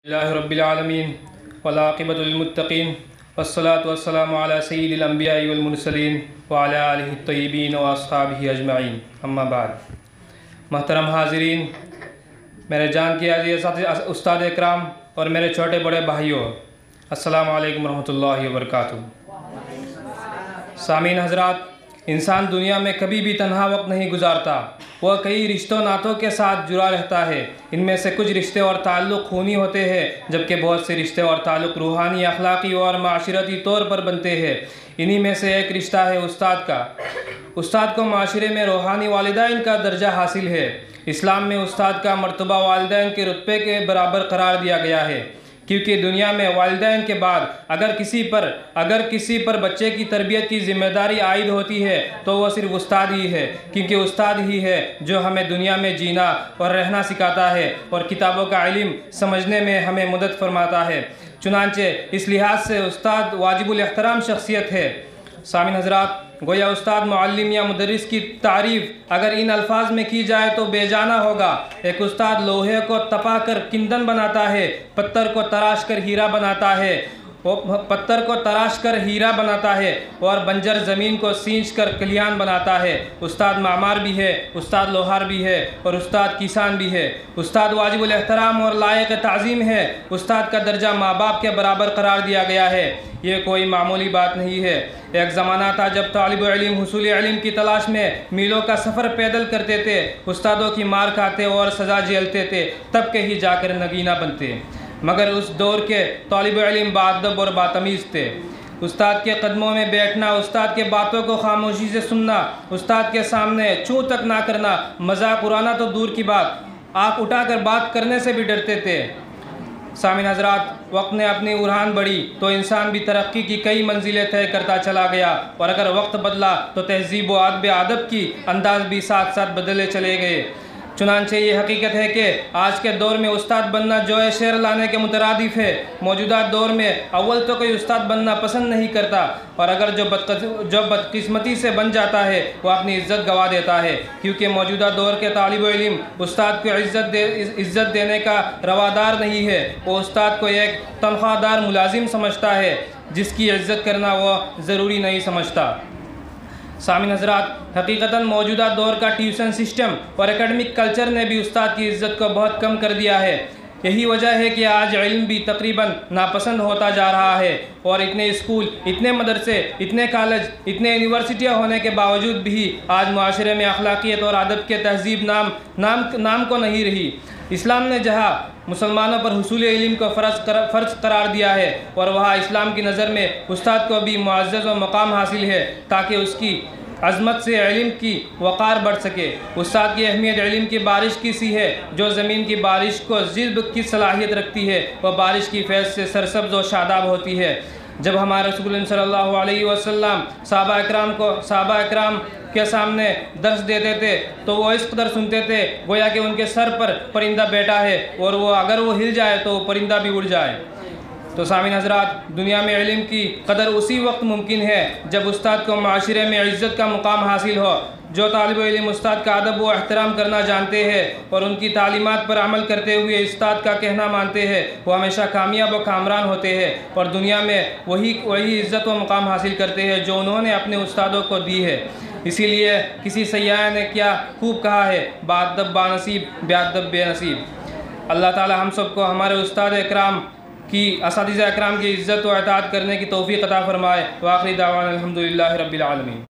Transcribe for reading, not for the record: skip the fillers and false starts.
रब्बिल आलमीन वल्आक़िबतु लिल-मुत्तक़ीन वस्सलातु वस्सलामु अला सय्यिदिल अंबिया'i वल मुरसलीन व अला आलिहि तय्यिबीन व अस्हाबिहि अजमईन, अम्मा बाद। मोहतरम हाज़िरीन, मेरे जान के अज़ीज़ उस्ताद इकराम और मेरे छोटे बड़े भाइयों, अस्सलामु अलैकुम रहमतुल्लाहि व बरकातुहू। सामीन हज़रात, इंसान दुनिया में कभी भी तन्हा वक्त नहीं गुजारता। वह कई रिश्तों नातों के साथ जुड़ा रहता है। इनमें से कुछ रिश्ते और ताल्लुक़ खूनी होते हैं, जबकि बहुत से रिश्ते और ताल्लुक़ रूहानी, अखलाक़ी और माशरती तौर पर बनते हैं। इन्हीं में से एक रिश्ता है उस्ताद का। उस्ताद को माशरे में रूहानी वालिदैन का दर्जा हासिल है। इस्लाम में उस्ताद का मर्तबा वालिदैन के रुतबे के बराबर करार दिया गया है, क्योंकि दुनिया में वालिदैन के बाद अगर किसी पर बच्चे की तरबियत की ज़िम्मेदारी आयद होती है तो वह सिर्फ उस्ताद ही है, क्योंकि उस्ताद ही है जो हमें दुनिया में जीना और रहना सिखाता है और किताबों का इल्म समझने में हमें मदद फरमाता है। चुनांचे इस लिहाज से उस्ताद वाजिबुल एहतराम शख्सियत है। सामिन हज़रात, गोया उस्ताद मुअल्लिम या मुदर्रिस की तारीफ़ अगर इन अल्फाज में की जाए तो बेजाना होगा। एक उस्ताद लोहे को तपा कर किंदन बनाता है, पत्थर को तराश कर हीरा बनाता है और बंजर ज़मीन को सींच कर कलियान बनाता है। उस्ताद मामार भी है, उस्ताद लोहार भी है और उस्ताद किसान भी है। उस्ताद वाजिबुल एहतराम और लायक ताज़ीम है। उस्ताद का दर्जा माँ बाप के बराबर करार दिया गया है। ये कोई मामूली बात नहीं है। एक ज़माना था जब तालिब इल्म हुसूल इल्म की तलाश में मीलों का सफ़र पैदल करते थे, उस्तादों की मार खाते और सज़ा झेलते थे, तब के ही जाकर नगीना बनते। मगर उस दौर के तालिब इल्म बाअदब और बातमीज़ थे। उस्ताद के कदमों में बैठना, उस्ताद के बातों को खामोशी से सुनना, उस्ताद के सामने चूँ तक ना करना, मजाक उड़ाना तो दूर की बात, आँख उठाकर बात करने से भी डरते थे। सामिन हज़रात, वक्त ने अपनी उड़ान बढ़ी तो इंसान भी तरक्की की कई मंजिलें तय करता चला गया, और अगर वक्त बदला तो तहज़ीब व अदब की अंदाज भी साथ साथ बदले चले गए। चुनांचे ये हकीकत है कि आज के दौर में उस्ताद बनना जोए शेर लाने के मुतरादिफ है। मौजूदा दौर में अव्वल तो कोई उस्ताद बनना पसंद नहीं करता, और अगर जो बदकिस्मती से बन जाता है वह अपनी इज़्ज़त गंवा देता है, क्योंकि मौजूदा दौर के तालिब इल्म उस्ताद को इज़्ज़त देने का रवादार नहीं है। वो उस्ताद को एक तनख्वाहदार मुलाजिम समझता है, जिसकी इज़्ज़त करना वह ज़रूरी नहीं समझता। सामिन हज़रात, हकीकतन मौजूदा दौर का ट्यूशन सिस्टम और एकेडमिक कल्चर ने भी उस्ताद की इज़्ज़त को बहुत कम कर दिया है। यही वजह है कि आज इल्म भी तकरीबन नापसंद होता जा रहा है, और इतने स्कूल, इतने मदरसे, इतने कॉलेज, इतने यूनिवर्सिटियाँ होने के बावजूद भी आज माशरे में अखलाकियत और अदब के तहज़ीब नाम को नहीं रही। इस्लाम ने जहाँ मुसलमानों पर हुसूल इल्म को फ़र्ज़ करार दिया है, और वहाँ इस्लाम की नज़र में उस्ताद को भी मुअज़्ज़ज़ व मकाम हासिल है, ताकि उसकी अज़मत से इल्म की वक़ार बढ़ सके। उस्ताद की अहमियत इल्म की बारिश की सी है, जो ज़मीन की बारिश को ज़िब की सलाहियत रखती है, वह बारिश की फैज़ से सरसब्ज़ व शादाब होती है। जब हमारे रसूल सल्लल्लाहु अलैहि वसल्लम सहाबा इकराम के सामने दर्स देते थे तो वो इस कदर सुनते थे गोया कि उनके सर पर परिंदा बैठा है, और वो अगर वो हिल जाए तो परिंदा भी उड़ जाए। तो सामिन हज़रात, दुनिया में इल्म की कदर उसी वक्त मुमकिन है जब उस्ताद को माशरे में इज़्ज़त का मुकाम हासिल हो। जो तालिब इल्म उस्ताद का अदब व एहतराम करना जानते हैं और उनकी तालीमात पर अमल करते हुए उस्ताद का कहना मानते हैं, वो हमेशा कामयाब व कामरान होते हैं, और दुनिया में वही इज़्ज़त व मुकाम हासिल करते हैं जो उन्होंने अपने उस्तादों को दी है। इसीलिए किसी सय्याह ने क्या खूब कहा है, बाअदब बानसीब बेअदब बेनसीब। अल्लाह ताला हम सबको हमारे उस्ताद इकराम की, असातिज़ा इकराम की इज़्ज़त व इताअत करने की तौफ़ीक़ अता फ़रमाए। व आख़िरी दावाना अल्हम्दुलिल्लाहि रब्बिल आलमीन।